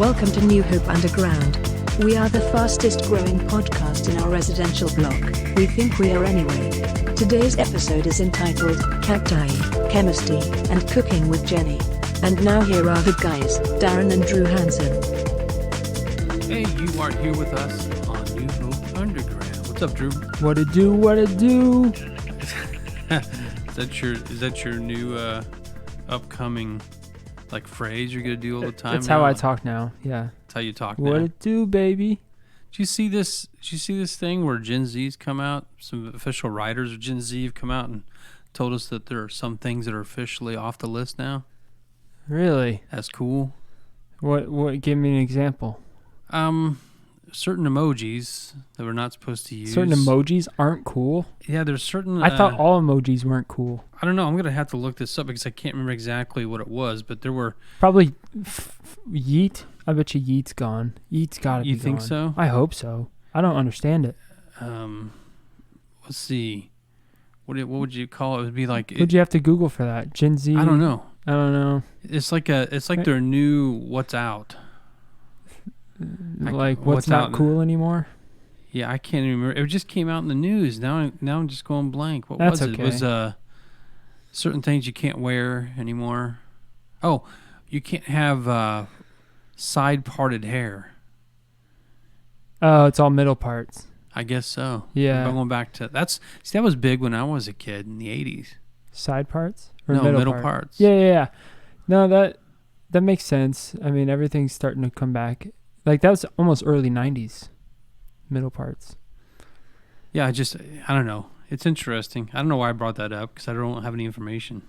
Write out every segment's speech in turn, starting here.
Welcome to New Hope Underground. We are the fastest growing podcast in our residential block. We think we are anyway. Today's episode is entitled Cactii, Chemistry, and Cooking with Jenny. And now here are the guys, Darin and Drew Hansen. Hey, you are here with us on New Hope Underground. What's up, Drew? What it do? Is that your new upcoming phrase you're gonna do all the time? That's how I talk now. Yeah. That's how you talk now. What it do, baby? Did you see this thing where Gen Z's come out? Some official writers of Gen Z have come out and told us that there are some things that are officially off the list now. Really? That's cool. What? Give me an example. Certain emojis that we're not supposed to use. Certain emojis aren't cool? Yeah, there's certain... I thought all emojis weren't cool. I don't know. I'm going to have to look this up because I can't remember exactly what it was, but there were... Probably yeet. I bet you yeet's gone. Yeet's got to be gone. You think so? I hope so. I don't understand it. Let's see. What would you call it? It would be like... Would you have to Google for that? Gen Z? I don't know. It's like their new what's out. What's not cool anymore? Yeah, I can't even remember. It just came out in the news. Now I'm just going blank. What That's was it? Okay. It was certain things you can't wear anymore. Oh, you can't have side parted hair. Oh, it's all middle parts. I guess so. Yeah. I'm going back to that was big when I was a kid in the 80s. Side parts? Or No, middle parts. Yeah. No, that makes sense. I mean, everything's starting to come back. That was almost early 90s. Middle parts. Yeah, I don't know. It's interesting. I don't know why I brought that up because I don't have any information.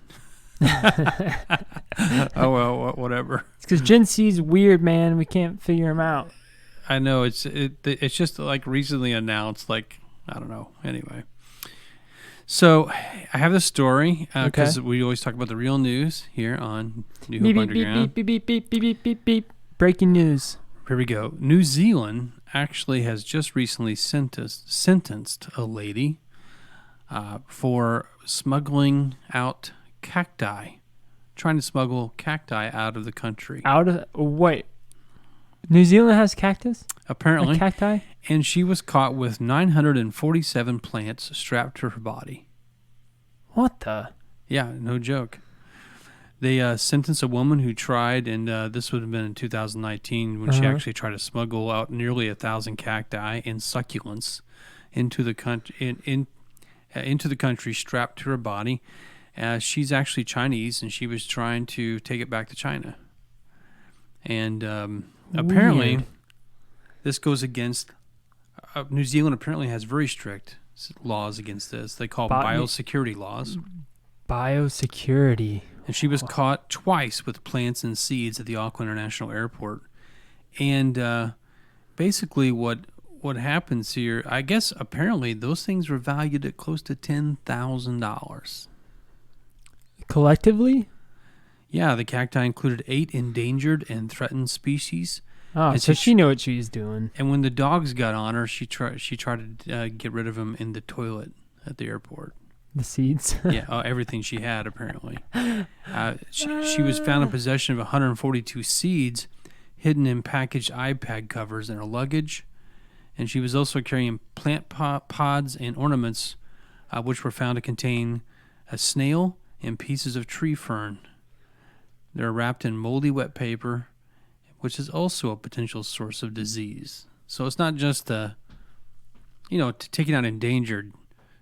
Oh, well, whatever. It's because Gen C's weird, man. We can't figure them out. I know. It's just recently announced. I don't know. Anyway. So I have this story because we always talk about the real news here on New Hope Underground. Beep, beep, beep, beep, beep, beep, beep. Breaking news. Here we go. New Zealand actually has just recently sentenced a lady for smuggling out cacti, trying to smuggle cacti out of the country. Wait. New Zealand has cactus? Apparently. Cacti? And she was caught with 947 plants strapped to her body. What the? Yeah, no joke. They sentenced a woman who tried, and this would have been in 2019 when she actually tried to smuggle out nearly 1,000 cacti and succulents into the country, into the country, strapped to her body. She's actually Chinese, and she was trying to take it back to China. And apparently, this goes against New Zealand. Apparently, has very strict laws against this. They call them biosecurity laws. Biosecurity. And she was caught twice with plants and seeds at the Auckland International Airport. And basically what happens here, I guess apparently those things were valued at close to $10,000. Collectively? Yeah, the cacti included 8 endangered and threatened species. Oh, and so she knew what she was doing. And when the dogs got on her, she tried to get rid of them in the toilet at the airport. The seeds? Yeah, everything she had, apparently. She was found in possession of 142 seeds hidden in packaged iPad covers in her luggage. And she was also carrying plant pods and ornaments, which were found to contain a snail and pieces of tree fern. They're wrapped in moldy wet paper, which is also a potential source of disease. So it's not just taking out endangered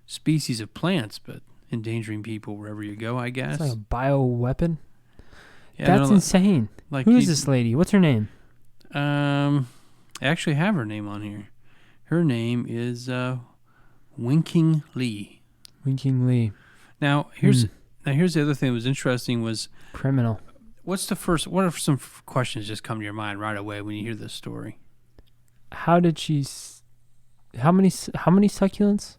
species of plants, but endangering people wherever you go, I guess. It's like a bioweapon? Yeah, that's insane. Who is this lady? What's her name? I actually have her name on here. Her name is Winking Lee. Winking Lee. Now here's the other thing that was interesting was criminal. What are some questions just come to your mind right away when you hear this story? How many succulents?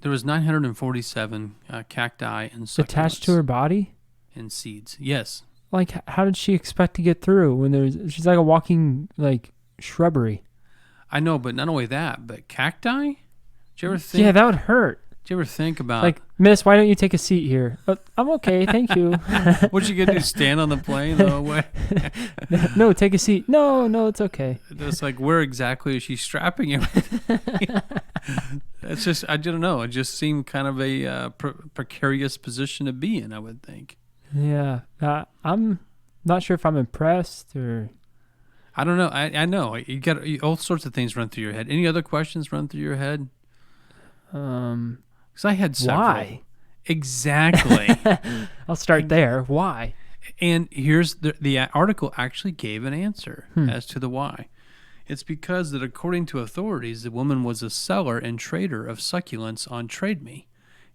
There was 947 cacti and succulents. Attached to her body? And seeds, yes. How did she expect to get through when she's like a walking, shrubbery? I know, but not only that, but cacti? Did you ever think? Yeah, that would hurt. you ever think about Like, Miss, why don't you take a seat here? I'm okay, thank you. what you gonna do? Stand on the plane the whole way? No, take a seat. No, it's okay. It's like, where exactly is she strapping everything? It's just, I don't know. It just seemed kind of a precarious position to be in, I would think. Yeah, I'm not sure if I'm impressed or. I don't know. I know you got all sorts of things run through your head. Any other questions run through your head? Because I had several. Why? Exactly. I'll start there. Why? And here's the article actually gave an answer as to the why. It's because that according to authorities, the woman was a seller and trader of succulents on TradeMe.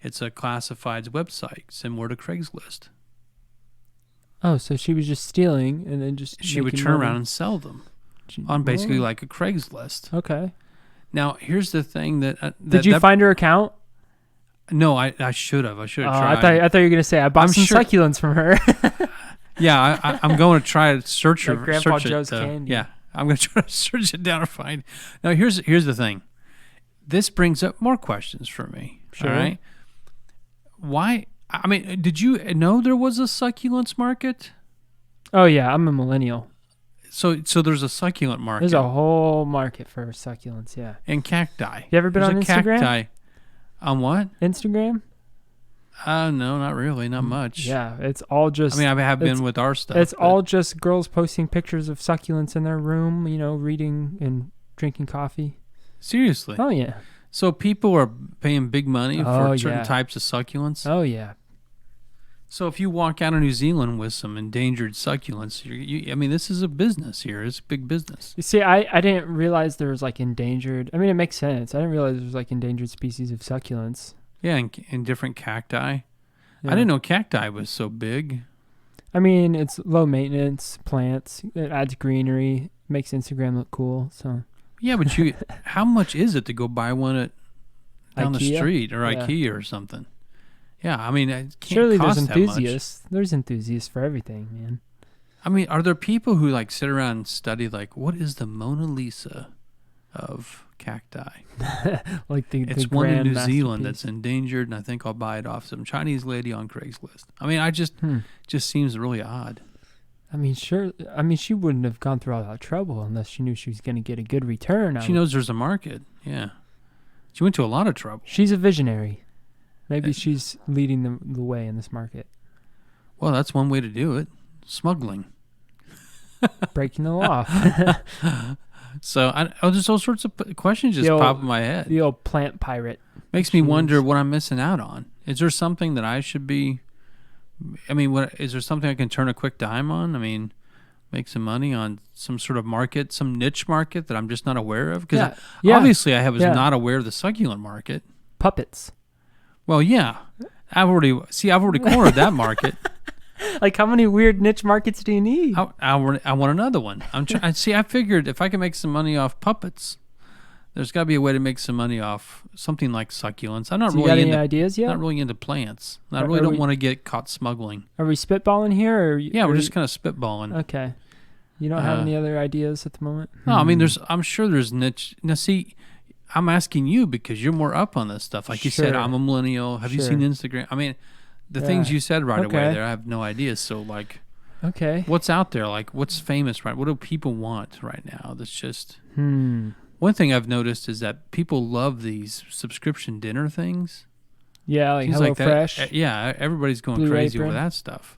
It's a classifieds website similar to Craigslist. Oh, so she was just stealing and then just She would making turn money. around and sell them on basically like a Craigslist. Okay. Now, here's the thing that Did you find her account? No, I should have. I should have I tried. thought you were gonna say I bought some succulents from her. Yeah, I'm going to try to search her. Like Grandpa search Joe's it, candy. Yeah, I'm going to try to search it down and find. Now, here's the thing. This brings up more questions for me. Sure. All right. Why? I mean, did you know there was a succulents market? Oh yeah, I'm a millennial. So there's a succulent market. There's a whole market for succulents. Yeah. And cacti. You ever been There's on a Instagram? Cacti. On what? Instagram? No, not really. Not much. Yeah, it's all just. I mean, I have been with our stuff. It's all just girls posting pictures of succulents in their room, reading and drinking coffee. Seriously. Oh, yeah. So people are paying big money for certain yeah. types of succulents? Oh, yeah. So if you walk out of New Zealand with some endangered succulents, I mean, this is a business here. It's a big business. You see, I didn't realize there was like endangered. I mean, it makes sense. I didn't realize there was like endangered species of succulents. Yeah, and different cacti. Yeah. I didn't know cacti was so big. I mean, it's low maintenance plants. It adds greenery, makes Instagram look cool. So Yeah, but how much is it to go buy one down the IKEA? street or Yeah. IKEA or something? Yeah, I mean, it can't surely there's cost that much. enthusiasts. There's enthusiasts for everything, man. I mean, are there people who like sit around and study like what is the Mona Lisa of cacti? Like It's the one in grand New Zealand masterpiece. that's endangered, and I think I'll buy it off some Chinese lady on Craigslist. I mean, just seems really odd. I mean, sure. I mean, she wouldn't have gone through all that trouble unless she knew she was going to get a good return. She knows there's a market. Yeah, she went to a lot of trouble. She's a visionary. Maybe she's leading the way in this market. Well, that's one way to do it: smuggling. Breaking the law. So, there's all sorts of questions just pop in my head. The old plant pirate. Makes me wonder what I'm missing out on. Is there something that I should be? I mean, is there something I can turn a quick dime on? I mean, make some money on some sort of market, some niche market that I'm just not aware of? Because obviously I was not aware of the succulent market. Puppets. Well, yeah. I've already cornered that market. Like, how many weird niche markets do you need? I want another one. I figured if I can make some money off puppets, there's got to be a way to make some money off something like succulents. I'm not So you really got any ideas yet? Not really into plants. I really don't want to get caught smuggling. Are we spitballing here? Or Yeah, we're just kind of spitballing. Okay. You don't have any other ideas at the moment? No, I mean, I'm sure there's niche. Now, see, I'm asking you because you're more up on this stuff. Like you said, Sure. I'm a millennial. Have you seen Instagram? I mean, the things you said right away there, I have no idea. So, like, okay, what's out there? Like, what's famous right? What do people want right now? That's just one thing I've noticed is that people love these subscription dinner things. Yeah, like Seems like HelloFresh. that. Yeah, everybody's going Blue crazy Apron. over that stuff.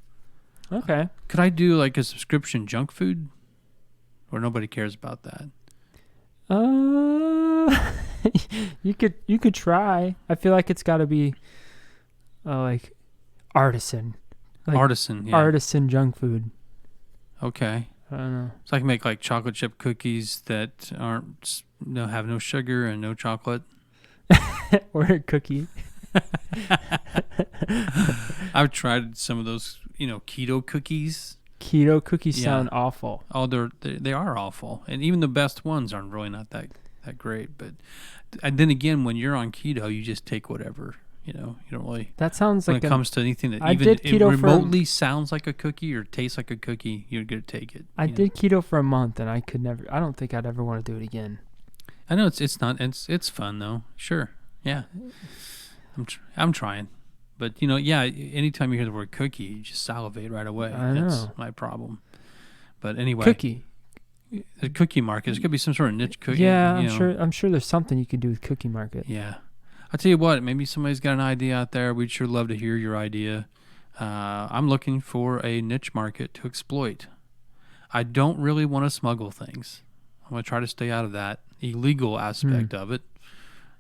Okay. Could I do like a subscription junk food, or nobody cares about that? You could try. I feel like it's got to be like artisan. Like Artisan, yeah. Artisan junk food. Okay. I don't know. So I can make like chocolate chip cookies that have no sugar and no chocolate. Or a cookie. I've tried some of those, keto cookies. Keto cookies sound awful. Oh, they are awful, and even the best ones aren't really not that great. But and then again, when you're on keto, you just take whatever. You don't really. That sounds when like it comes to anything that I even did it keto remotely sounds like a cookie or tastes like a cookie, you're gonna take it. I did keto for a month, and I could never. I don't think I'd ever want to do it again. I know it's not. It's fun though. Sure. Yeah. I'm trying. But, yeah, anytime you hear the word cookie, you just salivate right away. I That's know. my problem. But anyway. Cookie. The cookie market. There's going to be some sort of niche cookie. Yeah, I'm sure there's something you could do with cookie market. Yeah. I'll tell you what, maybe somebody's got an idea out there. We'd sure love to hear your idea. I'm looking for a niche market to exploit. I don't really want to smuggle things. I'm going to try to stay out of that illegal aspect of it.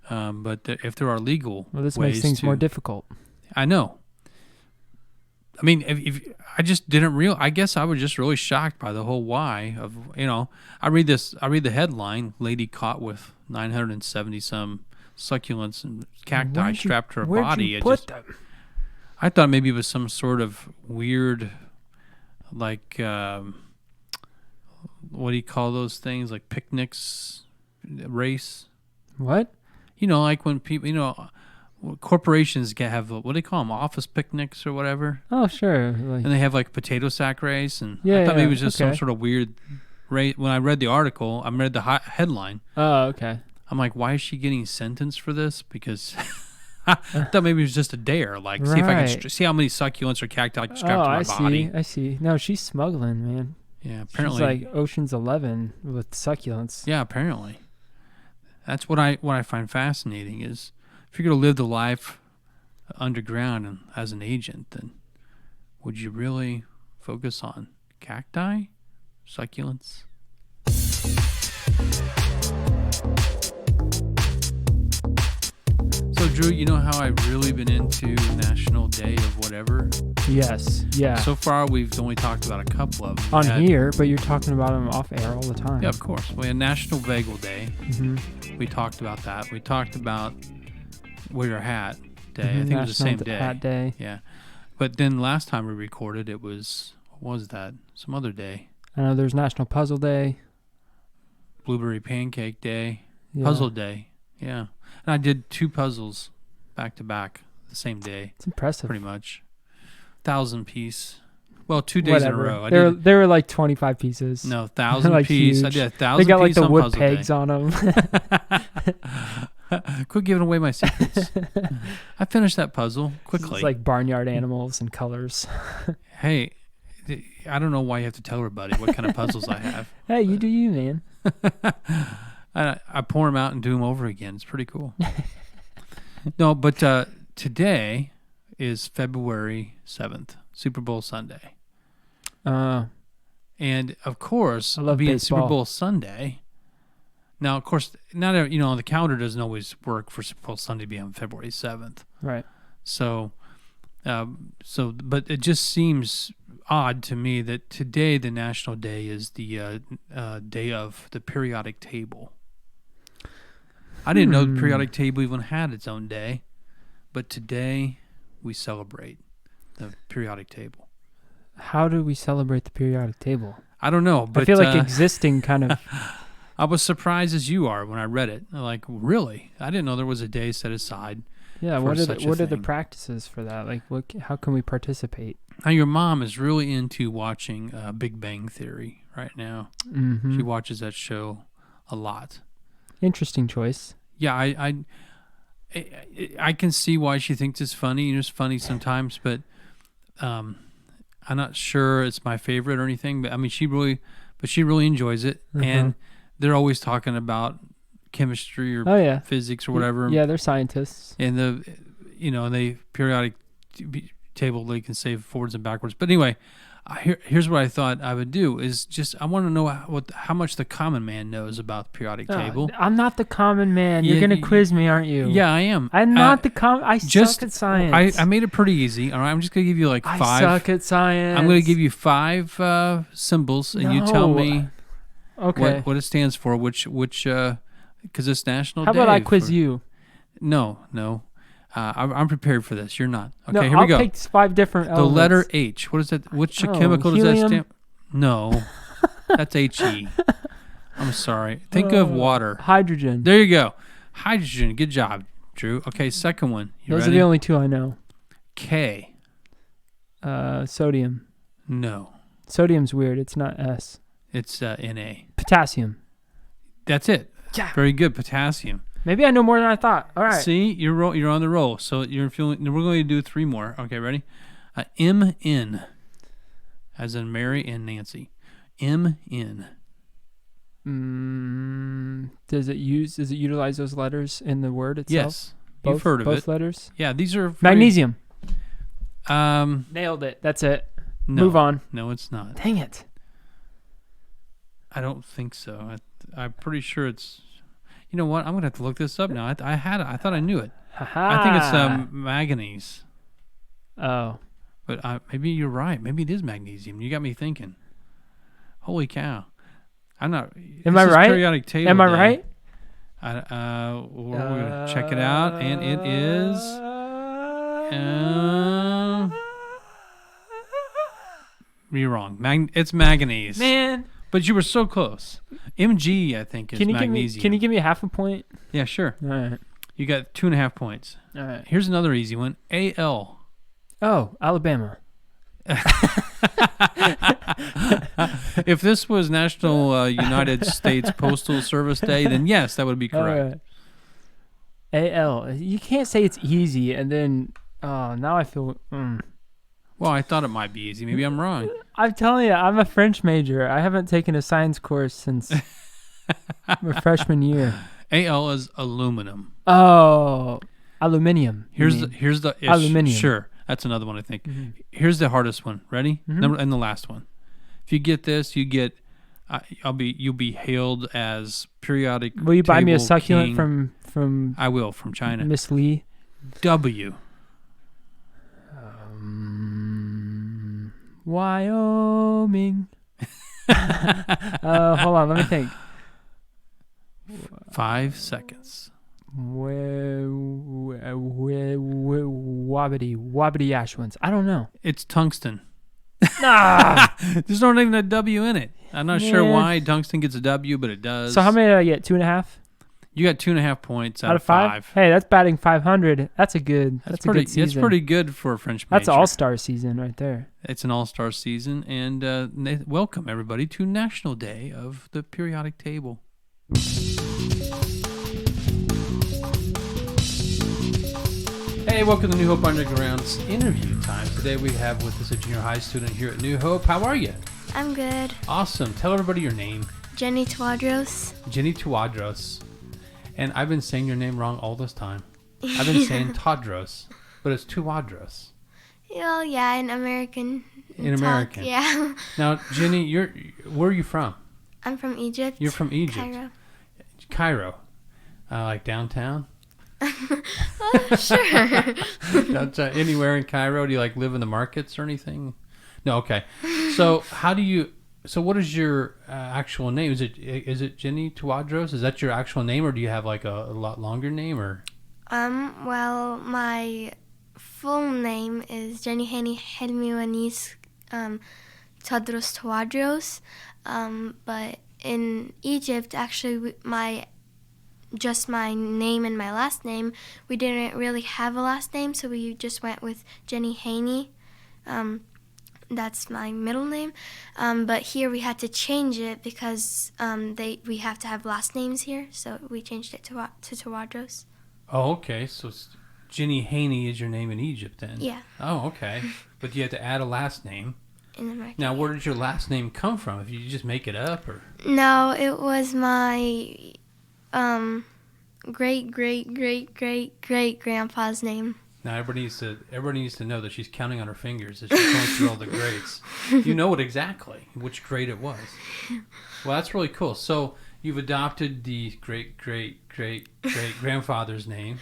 But if there are legal this ways makes things more difficult. I know. I mean, if I just didn't I guess I was just really shocked by the whole why of, I read the headline, lady caught with 970 some succulents and cacti strapped to her body. I thought maybe it was some sort of weird, like, what do you call those things? Like picnics race? What? Like when people, corporations have, what do they call them? Office picnics or whatever? Oh, sure. And they have like potato sack race. And yeah, I thought maybe it was just okay. some sort of weird race. When I read the article, I read the headline. Oh, okay. I'm like, why is she getting sentenced for this? Because I thought maybe it was just a dare. Like, see if I can see how many succulents or cacti I can strap to my body. I see. No, she's smuggling, man. Yeah, apparently. She's like Ocean's 11 with succulents. Yeah, apparently. That's what I find fascinating is if you're going to live the life underground and as an agent, then would you really focus on cacti, succulents? So, Drew, you know how I've really been into National Day of whatever? Yes, yeah. So far, we've only talked about a couple of them. On here, but you're talking about them off air all the time. Yeah, of course. We had National Bagel Day. Mm-hmm. We talked about that. We talked about Wear Your Hat Day. I think it was the same day. Hat Day. Yeah. But then last time we recorded, it was, what was that? Some other day. I know there's National Puzzle Day. Blueberry Pancake Day. Yeah. Puzzle Day. Yeah. And I did 2 puzzles back to back the same day. It's impressive. Pretty much. 1,000-piece. Well, 2 days in a row. They were like 25 pieces. No, 1,000 like piece. huge. I did 1,000 They got like piece the on wood Puzzle pegs Day. on them. Quit giving away my secrets. I finished that puzzle quickly. It's like barnyard animals and colors. Hey, I don't know why you have to tell everybody what kind of puzzles I have. Hey, you do you, man. I pour them out and do them over again. It's pretty cool. No, but today is February 7th, Super Bowl Sunday. And, of course, I love being baseball. Super Bowl Sunday. Now, of course, not the calendar doesn't always work for Super Bowl Sunday to be on February 7th. Right. So, but it just seems odd to me that today the National Day is the day of the periodic table. I didn't know the periodic table even had its own day, but today we celebrate the periodic table. How do we celebrate the periodic table? I don't know, but I feel like existing kind of... I was surprised as you are when I read it. Like, really? I didn't know there was a day set aside. Yeah, for what such are a the thing. practices for that? Like, how can we participate? Now, your mom is really into watching Big Bang Theory right now. Mm-hmm. She watches that show a lot. Interesting choice. Yeah, I can see why she thinks it's funny. It's funny sometimes, but I'm not sure it's my favorite or anything. But I mean, she really enjoys it, and they're always talking about chemistry or physics or whatever. Yeah, they're scientists. And the periodic table, they can say forwards and backwards. But anyway, here's what I thought I would do is just I want to know how much the common man knows about the periodic table. I'm not the common man. You're going to quiz me, aren't you? Yeah, I am. I'm not the common... I suck at science. I made it pretty easy. All right, I'm just going to give you like 5. I suck at science. I'm going to give you 5 symbols, and you tell me what it stands for, which because it's National Day. How about I quiz you? No. I'm prepared for this. You're not. Okay, No, here we go. I'll pick 5 different elements. The letter H. What is that? Which chemical does that helium? stand? No, that's He. I'm sorry. Think of water. Hydrogen. There you go. Hydrogen. Good job, Drew. Okay, second one. Those ready? are the only 2 I know. K. Sodium. No. Sodium's weird. It's not S. It's Na. Potassium. That's it. Yeah. Very good. Potassium. Maybe I know more than I thought. All right. See, you're on the roll. So you're feeling. We're going to do 3 more. Okay, ready? M-N, as in Mary and Nancy. M-N. Does it utilize those letters in the word itself? Yes. You've heard of it. Both letters? Yeah, these are... Magnesium. Nailed it. That's it. No, Move on. No, it's not. Dang it. I don't think so. I'm pretty sure it's... You know what? I'm going to have to look this up now. I thought I knew it. I think it's manganese. Oh. But maybe you're right. Maybe it is magnesium. You got me thinking. Holy cow. I'm not... Am I right? Periodic table Am I day. right? We're going to check it out, and it is... you're wrong. It's manganese. Man. But you were so close. Mg, I think, is magnesium. Can you give me half a point? Yeah, sure. All right. You got 2.5 points. All right. Here's another easy one. Al. Oh, Alabama. If this was National United States Postal Service Day, then yes, that would be correct. AL. You can't say it's easy and then... Oh, now I feel... Well, I thought it might be easy. Maybe I'm wrong. I'm telling you, I'm a French major. I haven't taken a science course since my freshman year. Al is aluminum. Oh, aluminium. Here's the aluminium. Sure, that's another one I think. Mm-hmm. Here's the hardest one. Ready? Mm-hmm. And the last one. If you get this, you get. You'll be hailed as periodic. Will you buy me a succulent king. from? I will, from China. Miss Lee. W. Wyoming. Hold on, let me think. 5 seconds. Wobbity Ashwins. I don't know. It's tungsten. Ah! There's not even a W in it. I'm not sure why tungsten gets a W, but it does. So how many did I get? 2.5? You got 2.5 points out of 5. Hey, that's batting 500. That's a good season. That's pretty good for a French major. That's an all-star season right there. It's an all-star season, and welcome everybody to National Day of the Periodic Table. Hey, welcome to New Hope Underground's interview time. Today we have with us a junior high student here at New Hope. How are you? I'm good. Awesome. Tell everybody your name. Jenny Tawdros. Jenny Tawdros. And I've been saying your name wrong all this time. I've been saying Tawdros, but it's Tawdros. Well, yeah, in American. American. Yeah. Now, Jenny, where are you from? I'm from Egypt. You're from Egypt. Cairo. Like downtown? Sure. Downtown, anywhere in Cairo? Do you live in the markets or anything? No, okay. So So what is your actual name? Is it Jenny Tawdros? Is that your actual name, or do you have a lot longer name, or? Well, my full name is Jenny Tawdros Tawdros. But in Egypt, actually, my name and my last name, we didn't really have a last name, so we just went with Jenny Haney. That's my middle name, but here we had to change it because we have to have last names here, so we changed it to Tawdros. Oh, okay. So Jenny Haney is your name in Egypt then? Yeah. Oh, okay. But you had to add a last name. In America. Now, where did your last name come from? If you just make it up, or? No, it was my great grandpa's name. Now everybody needs to know that she's counting on her fingers as she's going through all the grades. You know it exactly which grade it was. Well, that's really cool. So you've adopted the great grandfather's name.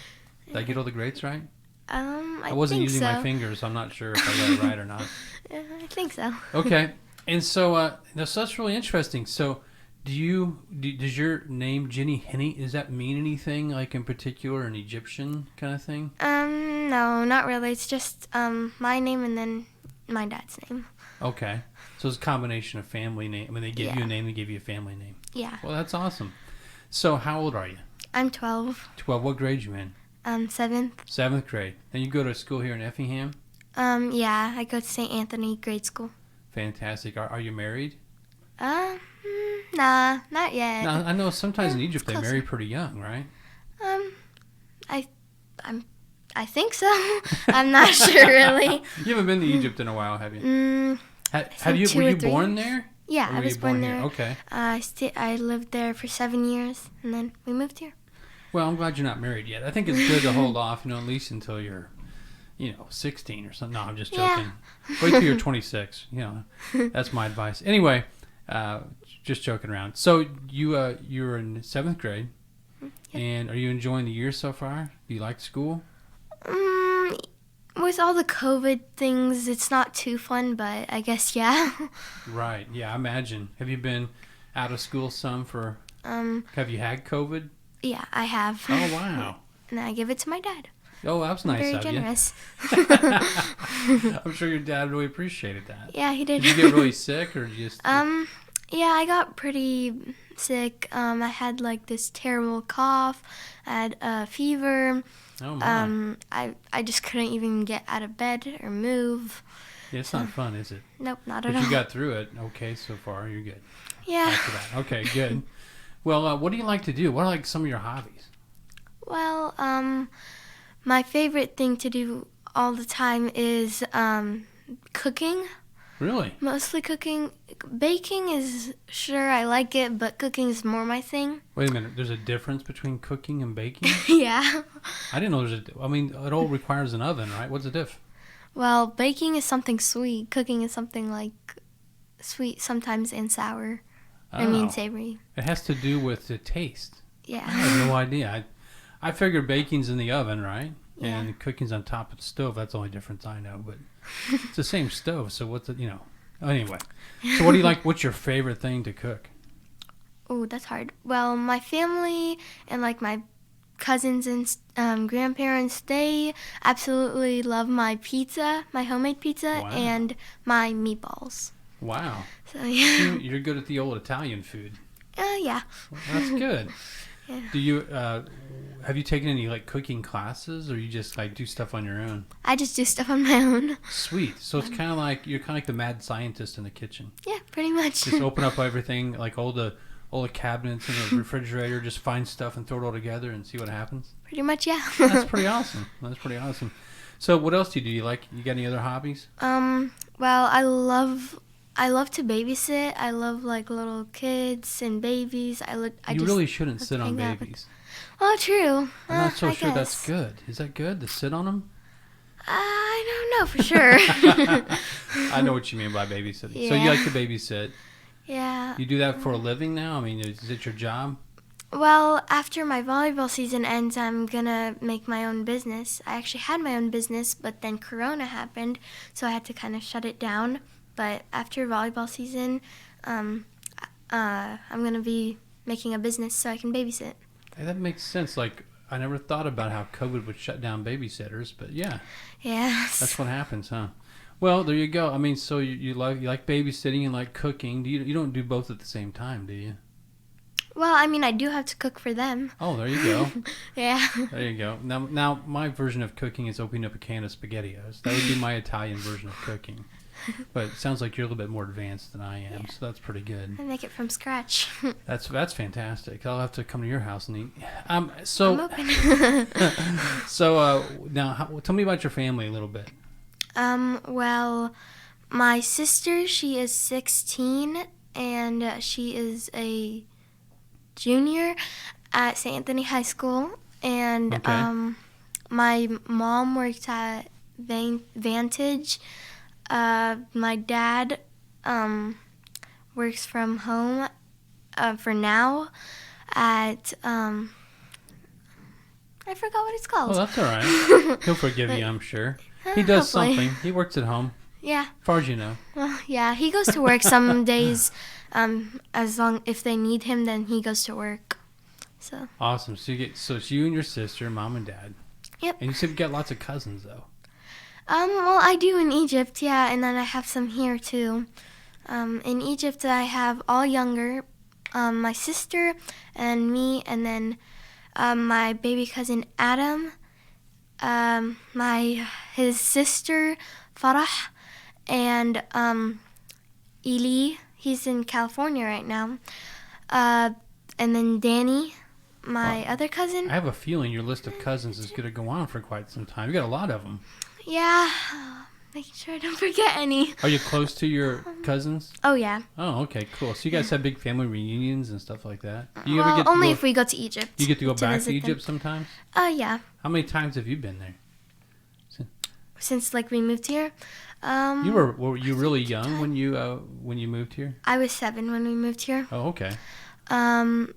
Did I get all the grades right? I wasn't think using so. my fingers, so I'm not sure if I got it right or not. I think so. Okay, and so that's really interesting. So does your name Jenny Henny, does that mean anything in particular, an Egyptian kind of thing? No, not really. It's just my name and then my dad's name. Okay, so it's a combination of family name. When they give you a name, they give you a family name. Yeah. Well, that's awesome. So how old are you? I'm 12. 12. What grade you in? 7th. 7th grade. And you go to school here in Effingham? Yeah, I go to St. Anthony grade school. Fantastic. Are you married? Nah, not yet. Now, I know sometimes in Egypt they marry pretty young, right? I, I think so. I'm not sure really. You haven't been to Egypt in a while, have you? think Were 2 or you 3 born years. there? Yeah, Or I were was you born here? there. Okay. I lived there for 7 years, and then we moved here. Well, I'm glad you're not married yet. I think it's good to hold off, at least until you're, 16 or something. No, I'm just joking. Yeah. Wait till you're 26. That's my advice. Anyway, just joking around. So you're in 7th grade, and are you enjoying the year so far? Do you like school? With all the COVID things, it's not too fun, but I guess yeah. Right. Yeah, I imagine. Have you been out of school some for? Have you had COVID? Yeah, I have. Oh wow. And I give it to my dad. Oh, that was nice Very of generous. you. I'm sure your dad really appreciated that. Yeah, he did. Did you get really sick, or just? Yeah, I got pretty sick. I had like this terrible cough. I had a fever. Oh my. I just couldn't even get out of bed or move. Yeah, it's not fun, is it? Nope, not But at all. you got through it. Okay, so far you're good. Yeah. After that. Okay, good. Well, what do you like to do? What are like some of your hobbies? Well, my favorite thing to do all the time is cooking. Really? Mostly cooking. Baking is, sure, I like it, but cooking is more my thing. Wait a minute. There's a difference between cooking and baking? Yeah. I didn't know it all requires an oven, right? What's the diff? Well, baking is something sweet. Cooking is something like sweet sometimes and sour. I mean Oh. savory. It has to do with the taste. I Yeah. had no idea. I figured baking's in the oven, right? Yeah. And cooking's on top of the stove. That's the only difference I know. But it's the same stove, so what's it, Anyway. So what do you like? What's your favorite thing to cook? Oh, that's hard. Well, my family and like my cousins and grandparents, they absolutely love my pizza, my homemade pizza, Wow. and my meatballs. Wow. So yeah. You're good at the old Italian food. Yeah. Well, that's good. Yeah. Do you have you taken any like cooking classes, or you just like do stuff on your own? I just do stuff on my own. Sweet. So it's kind of like you're kind of like the mad scientist in the kitchen. Yeah, pretty much. Just open up everything, like all the cabinets in the refrigerator. Just find stuff and throw it all together and see what happens. Pretty much, yeah. That's pretty awesome. That's pretty awesome. So what else do you do? You got any other hobbies? Well, I love to babysit. I love like little kids and babies. You really shouldn't sit on hang out with- babies. Oh, true. I'm not so I sure that's guess. good. Is that good to sit on them? I don't know for sure. I know what you mean by babysitting. So you Yeah. like to babysit. Yeah. You do that for a living now? I mean, is it your job? Well, after my volleyball season ends, I'm gonna make my own business. I actually had my own business, but then Corona happened, so I had to kind of shut it down. But after volleyball season, I'm gonna be making a business so I can babysit. Hey, that makes sense. Like, I never thought about how COVID would shut down babysitters, but yeah, Yes. that's what happens, huh? Well, there you go. I mean, so you like babysitting and like cooking. You don't do both at the same time, do you? Well, I mean, I do have to cook for them. Oh, there you go. Yeah. There you go. Now, my version of cooking is opening up a can of SpaghettiOs. That would be my Italian version of cooking. But it sounds like you're a little bit more advanced than I am, Yeah. so that's pretty good. I make it from scratch. That's fantastic. I'll have to come to your house and eat. I'm So open. now, tell me about your family a little bit. Well, my sister, she is 16, and she is a junior at St. Anthony High School. And Okay. my mom works at Vantage. My dad works from home for now at I forgot what it's called. Oh, that's all right. He'll forgive you, I'm sure. He does Hopefully. something. He works at home, Yeah. as far as you know. Well, yeah, he goes to work some days. If they need him, then he goes to work. So. Awesome. So it's you and your sister, mom and dad. Yep. And you said you got lots of cousins, though. Well, I do in Egypt, yeah, and then I have some here too. In Egypt, I have all younger, my sister and me, and then my baby cousin Adam, his sister Farah, and Eli. He's in California right now. And then Danny, my other cousin. I have a feeling your list of cousins is going to go on for quite some time. You got a lot of them. Yeah. Making sure I don't forget any. Are you close to your cousins? Oh, yeah. Oh, okay, cool. So you guys have big family reunions and stuff like that? You Well, ever get to only go, if we go to Egypt. you get to go back to visit Egypt them. sometimes? Yeah. How many times have you been there? Since like we moved here. Were you really young when you moved here? I was 7 when we moved here. Oh, okay. I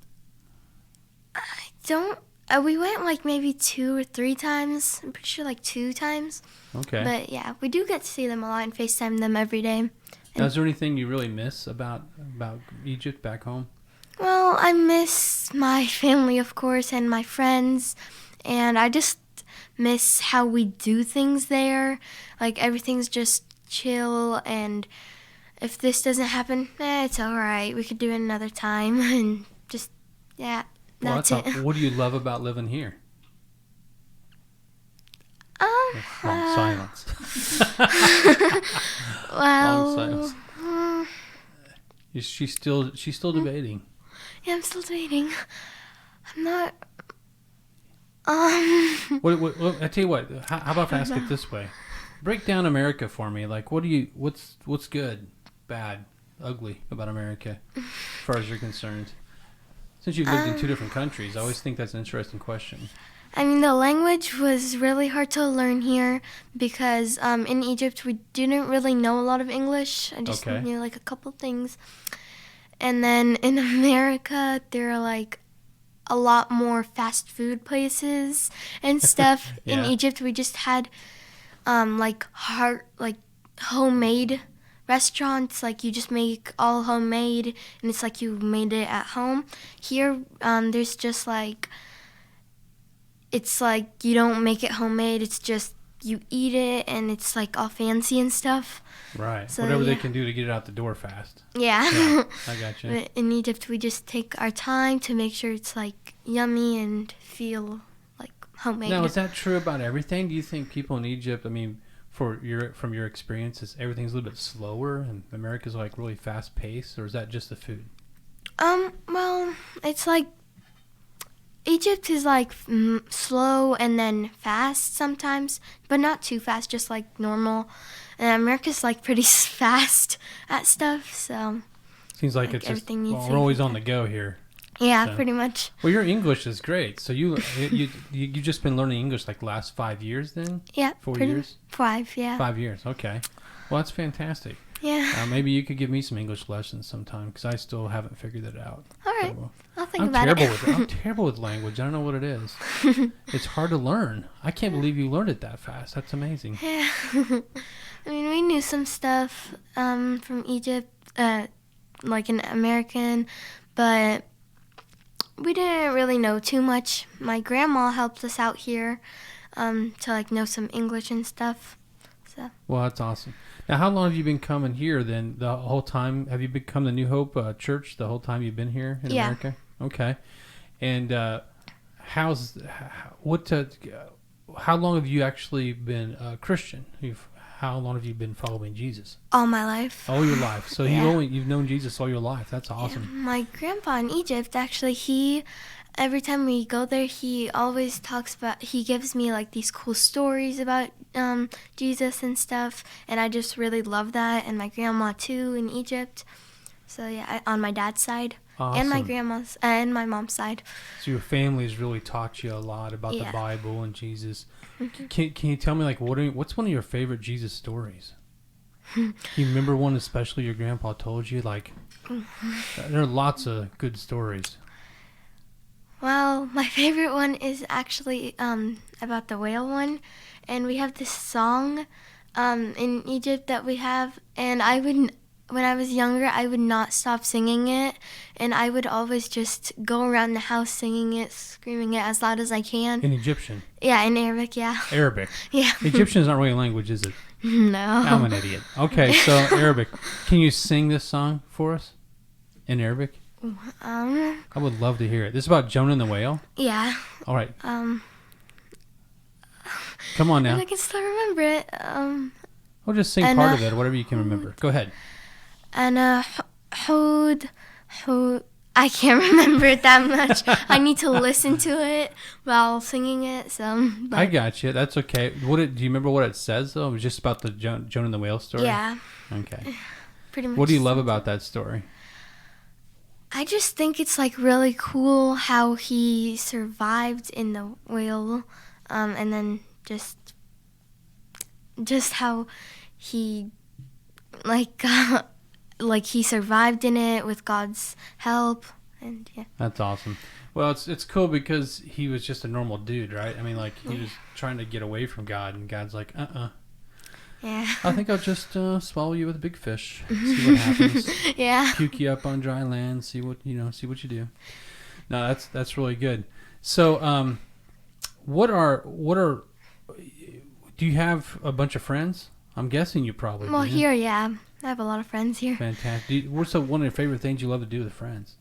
don't. We went like maybe 2 or 3 times. I'm pretty sure like 2 times. Okay. But yeah, we do get to see them a lot and FaceTime them every day. Now, is there anything you really miss about Egypt back home? Well, I miss my family, of course, and my friends, and I just miss how we do things there. Like everything's just chill, and if this doesn't happen, it's all right. We could do it another time, and just that's it. What do you love about living here? Long silence. Well, Long silence. She's still debating. Yeah, I'm still debating. I'm not. What, I tell you what. How about if I ask it this way? Break down America for me. Like, what's good, bad, ugly about America, as far as you're concerned? Since you've lived in 2 different countries, I always think that's an interesting question. I mean, the language was really hard to learn here because in Egypt we didn't really know a lot of English. I just knew like a couple things. And then in America, there are like a lot more fast food places and stuff. Yeah. In Egypt, we just had like homemade restaurants. Like you just make all homemade, and it's like you made it at home. Here, there's just like. It's like you don't make it homemade. It's just you eat it, and it's like all fancy and stuff. Right. So, whatever they can do to get it out the door fast. Yeah. I got you. But in Egypt, we just take our time to make sure it's like yummy and feel like homemade. Now, is that true about everything? Do you think people in Egypt, I mean, from your experiences, everything's a little bit slower and America's like really fast paced, or is that just the food? Well, it's like Egypt is like slow and then fast sometimes, but not too fast, just like normal. And America's like pretty fast at stuff, so. Seems like it's just, we're always on the go here. Yeah, So- pretty much. Well, your English is great. So you just been learning English like the last 5 years then? Yeah. 4 years? 5, yeah. 5 years, okay. Well, that's fantastic. Yeah. Maybe you could give me some English lessons sometime because I still haven't figured it out. All right. So, I'll think I'm about terrible it. I'm terrible with language. I don't know what it is. It's hard to learn. I can't believe you learned it that fast. That's amazing. Yeah. I mean, we knew some stuff from Egypt, like in American, but we didn't really know too much. My grandma helped us out here to like know some English and stuff. So. Well, that's awesome. Now, how long have you been coming here then? The whole time? Have you become the New Hope Church the whole time you've been here in America? Okay. And how long have you actually been a Christian? How long have you been following Jesus? All my life. All your life. So you've known Jesus all your life. That's awesome. Yeah, my grandpa in Egypt, actually, every time we go there, he always he gives me like these cool stories about Jesus and stuff, and I just really love that. And my grandma too in Egypt. So yeah, on my dad's side. Awesome. And my grandma's and my mom's side. So your family's really taught you a lot about the Bible and Jesus. Can you tell me like what's one of your favorite Jesus stories? You remember one especially your grandpa told you? Like there are lots of good stories. Well, my favorite one is actually about the whale one, and we have this song in Egypt that we have, and when I was younger, I would not stop singing it, and I would always just go around the house singing it, screaming it as loud as I can. In Egyptian? Yeah, in Arabic, yeah. Arabic? Yeah. Egyptian is not really a language, is it? No. I'm an idiot. Okay, so Arabic. Can you sing this song for us in Arabic? I would love to hear it. This is about Jonah and the whale? Yeah. All right. Come on now. I can still remember it. We'll just sing part of it, whatever you can remember. Go ahead. أنا حود I can't remember it that much. I need to listen to it while singing it. So, I got you. That's okay. Do you remember what it says, though? It was just about the Jonah and the whale story? Yeah. Okay. Pretty much. What do you love about that story? I just think it's like really cool how he survived in the whale, and then just how he like he survived in it with God's help, and yeah. That's awesome. Well, it's cool because he was just a normal dude, right? I mean, like he was trying to get away from God, and God's like, Yeah. I think I'll just swallow you with a big fish. See what happens. Yeah. Puke you up on dry land. See what you do. No, that's really good. So, what are? Do you have a bunch of friends? I'm guessing you probably. Well, do. here, yeah, I have a lot of friends here. Fantastic. What's one of your favorite things you love to do with friends?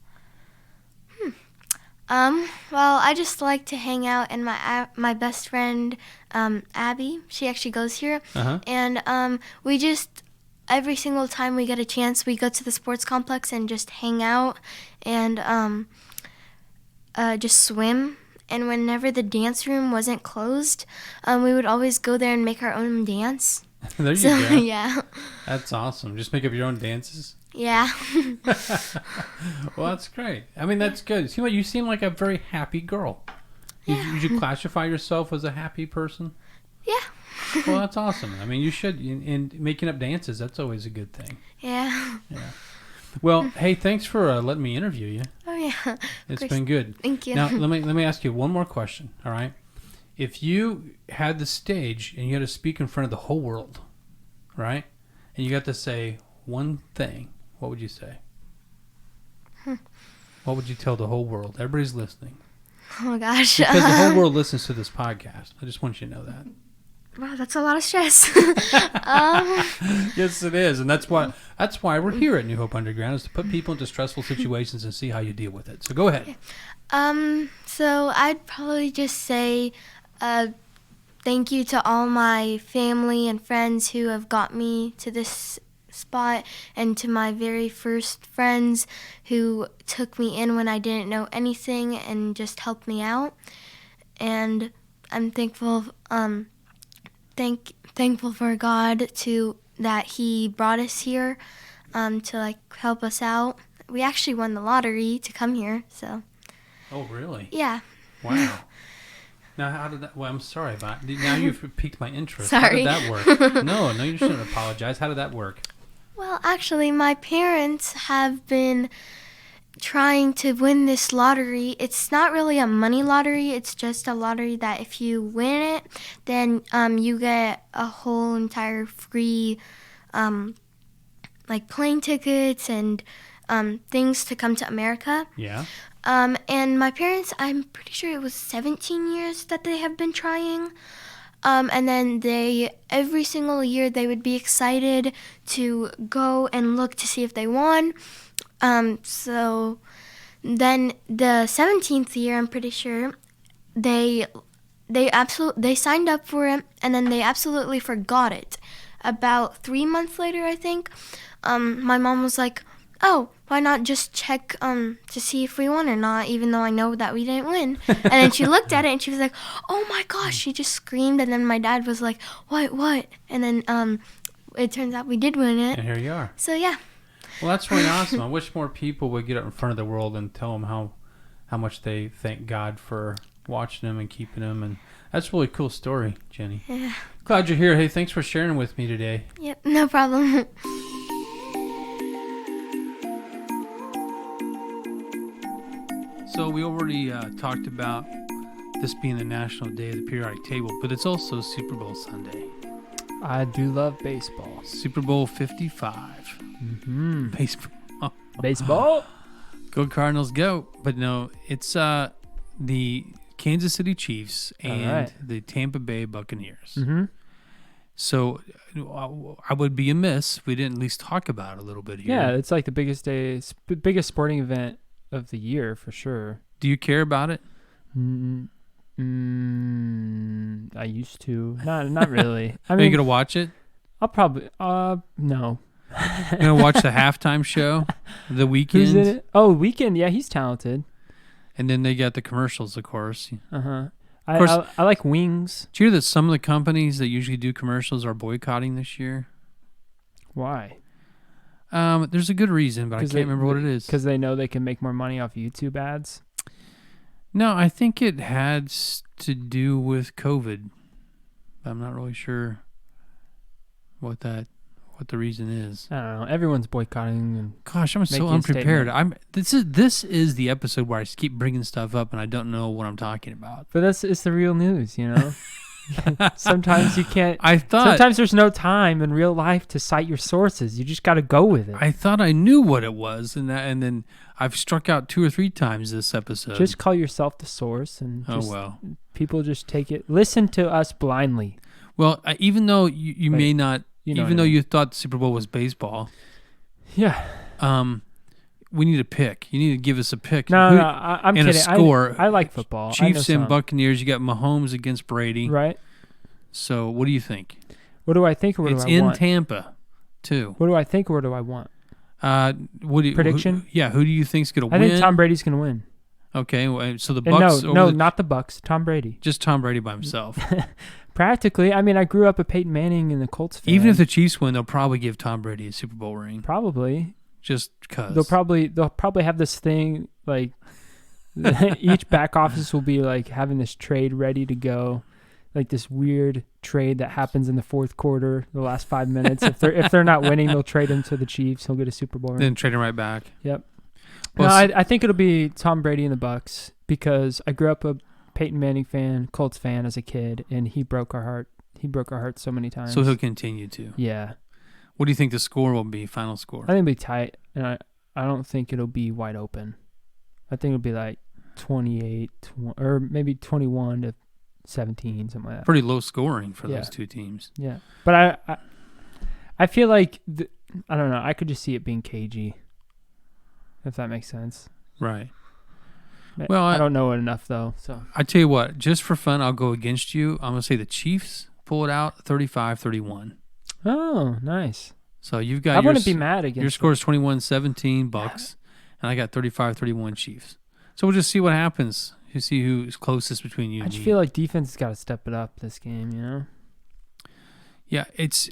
Well, I just like to hang out, and my best friend, Abby, she actually goes here, and we just every single time we get a chance, we go to the sports complex and just hang out and just swim. And whenever the dance room wasn't closed, we would always go there and make our own dance. There you go. Yeah. That's awesome. Just make up your own dances. Yeah. Well, that's great. I mean, that's good. You seem like a very happy girl. Yeah. Would you classify yourself as a happy person? Yeah. Well, that's awesome. I mean, you should. And making up dances, that's always a good thing. Yeah. Yeah. Well, hey, thanks for letting me interview you. Oh yeah. It's been good. Thank you. Now, let me ask you one more question. All right. If you had the stage and you had to speak in front of the whole world, right, and you got to say one thing, what would you say? What would you tell the whole world? Everybody's listening. Oh gosh. Because the whole world listens to this podcast. I just want you to know that. Wow, that's a lot of stress. Yes, it is, and that's why we're here at New Hope Underground, is to put people into stressful situations and see how you deal with it. So go ahead. So I'd probably just say thank you to all my family and friends who have got me to this spot, and to my very first friends who took me in when I didn't know anything and just helped me out. And I'm thankful thankful for God that He brought us here to help us out. We actually won the lottery to come here, so. Oh, really? Yeah. Wow. Now, how did that? Well, I'm sorry about. Now you've piqued my interest. Sorry. How did that work? No, you shouldn't apologize. How did that work? Well, actually, my parents have been trying to win this lottery. It's not really a money lottery. It's just a lottery that if you win it, then you get a whole entire free, plane tickets and things to come to America. Yeah. And my parents, I'm pretty sure it was 17 years that they have been trying. And then every single year, they would be excited to go and look to see if they won. So then the 17th year, I'm pretty sure, they signed up for it, and then they absolutely forgot it. About 3 months later, I think, my mom was like, oh, why not just check to see if we won or not, even though I know that we didn't win. And then she looked at it and she was like, oh my gosh, she just screamed. And then my dad was like, what? And then it turns out we did win it. And here you are. So yeah. Well, that's really awesome. I wish more people would get up in front of the world and tell them how much they thank God for watching them and keeping them. And that's a really cool story, Jenny. Yeah. Glad you're here. Hey, thanks for sharing with me today. Yep, no problem. So we already talked about this being the National Day of the Periodic Table, but it's also Super Bowl Sunday. I do love baseball. Super Bowl 55. Mm-hmm. Baseball. Baseball? Go Cardinals, go. But no, it's the Kansas City Chiefs and the Tampa Bay Buccaneers. Mm-hmm. So I would be amiss if we didn't at least talk about it a little bit here. Yeah, it's like the biggest sporting event of the year for sure. Do you care about it? I used to. Not really. I Are mean, you gonna watch it? I'll probably no. You're gonna watch the halftime show, The Who's in Weeknd, it? Oh, Weekend. Yeah, he's talented. and then they got the commercials, of course. I like Wings. Do you hear that some of the companies that usually do commercials are boycotting this year? Why? There's a good reason, but I can't remember what it is. Because they know they can make more money off YouTube ads. No, I think it has to do with COVID. I'm not really sure what the reason is. I don't know. Everyone's boycotting. And Gosh, I'm so making a unprepared. statement. This is the episode where I just keep bringing stuff up and I don't know what I'm talking about. But it's the real news, you know? Sometimes you can't. Sometimes there's no time in real life to cite your sources. You just got to go with it. I thought I knew what it was, and then I've struck out 2 or 3 times this episode. Just call yourself the source, and people just take it. Listen to us blindly. Well, even though you may not, even though you thought the Super Bowl was baseball, yeah. We need a pick. You need to give us a pick. No, I'm kidding. A score. I like football. Chiefs and Buccaneers. You got Mahomes against Brady. Right. So what do you think? What do I think or what do I want? It's in Tampa, too. What do I think or what do I want? Prediction? Who do you think's going to win? I think Tom Brady's going to win. Okay, well, so the Bucks. Not the Bucks. Tom Brady. Just Tom Brady by himself. Practically. I mean, I grew up a Peyton Manning and the Colts fan. Even if the Chiefs win, they'll probably give Tom Brady a Super Bowl ring. Probably. Just because. They'll probably have this thing, like, each back office will be, like, having this trade ready to go. Like this weird trade that happens in the fourth quarter, the last 5 minutes. If they're not winning, they'll trade him to the Chiefs. He'll get a Super Bowl ring. Then trade him right back. Yep. Well, I think it'll be Tom Brady and the Bucks because I grew up a Peyton Manning fan, Colts fan as a kid, and he broke our heart. He broke our heart so many times. So he'll continue to. Yeah. What do you think the score will be? Final score? I think it'll be tight, and I don't think it'll be wide open. I think it'll be like 28, or maybe 21-17, something like that. Pretty low scoring for those two teams. Yeah, but I feel like I don't know. I could just see it being cagey, if that makes sense. Right. Well, I don't know it enough though. So I tell you what, just for fun, I'll go against you. I'm gonna say the Chiefs pull it out, 35-31. Oh, nice. So you've got. I wouldn't be mad against. Your score is 21-17 Bucks, and I got 35-31 Chiefs. So we'll just see what happens. You see who's closest between you. I and just me. feel like defense has got to step it up this game. You know. Yeah, it's.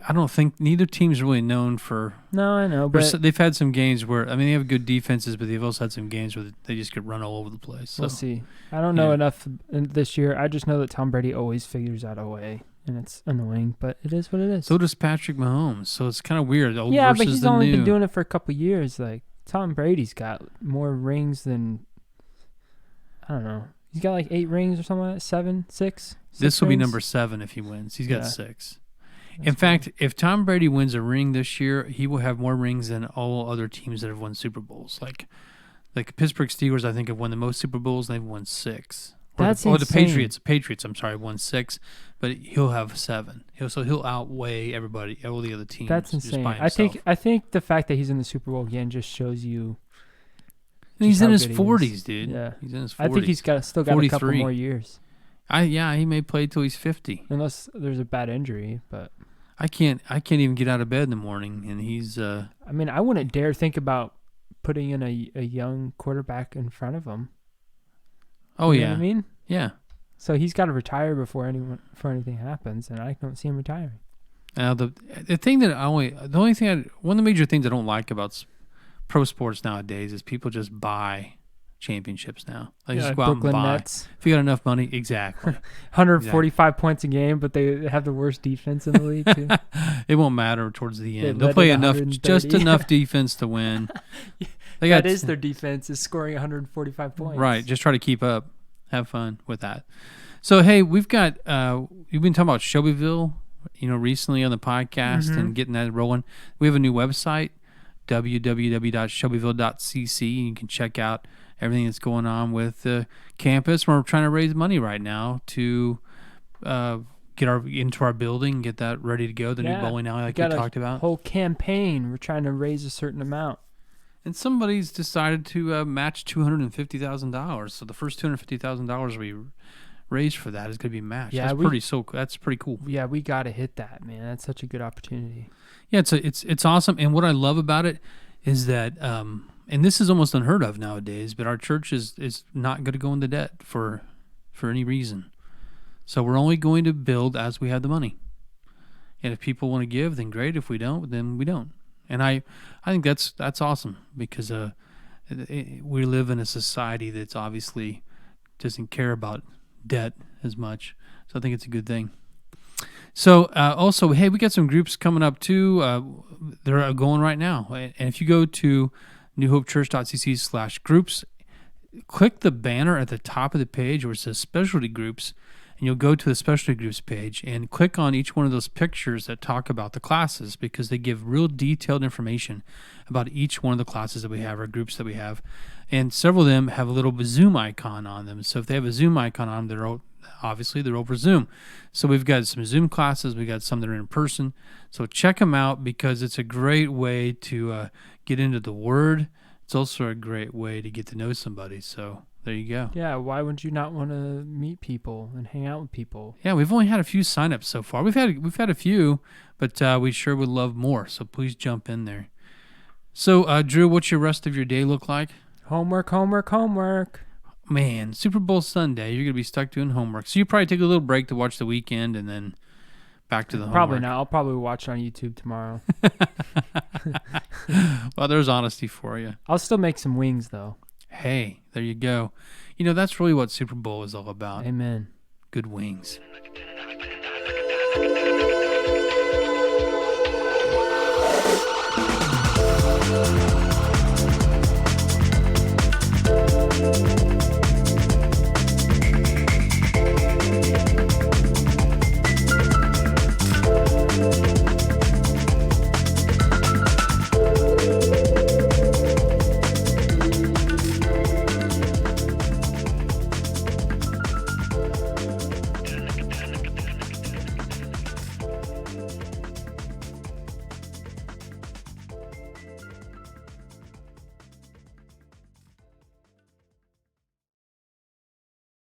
I don't think neither team's really known for. No, I know, but they've had some games where they have good defenses, but they've also had some games where they just get run all over the place. So. We'll see. I don't know enough this year. I just know that Tom Brady always figures out a way, and it's annoying, but it is what it is. So does Patrick Mahomes. So it's kind of weird. Old yeah, versus but he's the only new. been doing it for a couple years. Like Tom Brady's got more rings than I don't know. He's got like 8 rings or something like that. 7, 6. This will be rings? number 7 if he wins. He's got 6. That's In fact, if Tom Brady wins a ring this year, he will have more rings than all other teams that have won Super Bowls. Like Pittsburgh Steelers, I think, have won the most Super Bowls, and they've won 6. That's the insane. Patriots, I'm sorry, won 6, but he'll have 7. He'll outweigh everybody, all the other teams. That's just insane. by himself. I think the fact that he's in the Super Bowl again just shows you. And he's how in his good he 40s, is. dude. Yeah, he's in his 40s. I think he's still got 43. a couple more years. He may play till he's 50. Unless there's a bad injury, but I can't even get out of bed in the morning, and he's. I mean, I wouldn't dare think about putting in a young quarterback in front of him. Oh you yeah, know what I mean, yeah. So he's got to retire before anything happens, and I don't see him retiring. Now the thing that one of the major things I don't like about pro sports nowadays is people just buy championships now. They just go out Brooklyn and buy. Nets. If you got enough money, exactly. 145 points a game, but they have the worst defense in the league too. It won't matter towards the end. They They'll play led enough, to just enough defense to win. That is their defense, is scoring 145 points. Right. Just try to keep up. Have fun with that. So hey, we've got you've been talking about Shelbyville, recently on the podcast and getting that rolling. We have a new website, www.shelbyville.cc. You can check out everything that's going on with the campus. We're trying to raise money right now to get into our building, get that ready to go. The new bowling alley, like we talked about. Whole campaign. We're trying to raise a certain amount. And somebody's decided to match $250,000. So the first $250,000 we raised for that is going to be matched. Yeah, That's pretty cool. Yeah, we got to hit that, man. That's such a good opportunity. Yeah, it's awesome. And what I love about it is that, and this is almost unheard of nowadays, but our church is not going to go into debt for any reason. So we're only going to build as we have the money. And if people want to give, then great. If we don't, then we don't. And I think that's awesome, because we live in a society that's obviously doesn't care about debt as much. So I think it's a good thing. So also, hey, we got some groups coming up too. They're going right now. And if you go to newhopechurch.cc/groups, click the banner at the top of the page where it says specialty groups, and you'll go to the specialty groups page and click on each one of those pictures that talk about the classes, because they give real detailed information about each one of the classes that we have, or groups that we have. And several of them have a little Zoom icon on them. So if they have a Zoom icon on them, they're over Zoom. So we've got some Zoom classes. We got some that are in person. So check them out, because it's a great way to get into the Word. It's also a great way to get to know somebody. So there you go. Yeah, why would you not want to meet people and hang out with people? Yeah, we've only had a few signups so far. We've had a few, but we sure would love more. So please jump in there. So Drew, what's your rest of your day look like? Homework. Man, Super Bowl Sunday, you're gonna be stuck doing homework. So you probably take a little break to watch the weekend, and then back to the homework. Probably not. I'll probably watch it on YouTube tomorrow. Well, there's honesty for you. I'll still make some wings though. Hey, there you go. You know, that's really what Super Bowl is all about. Amen. Good wings.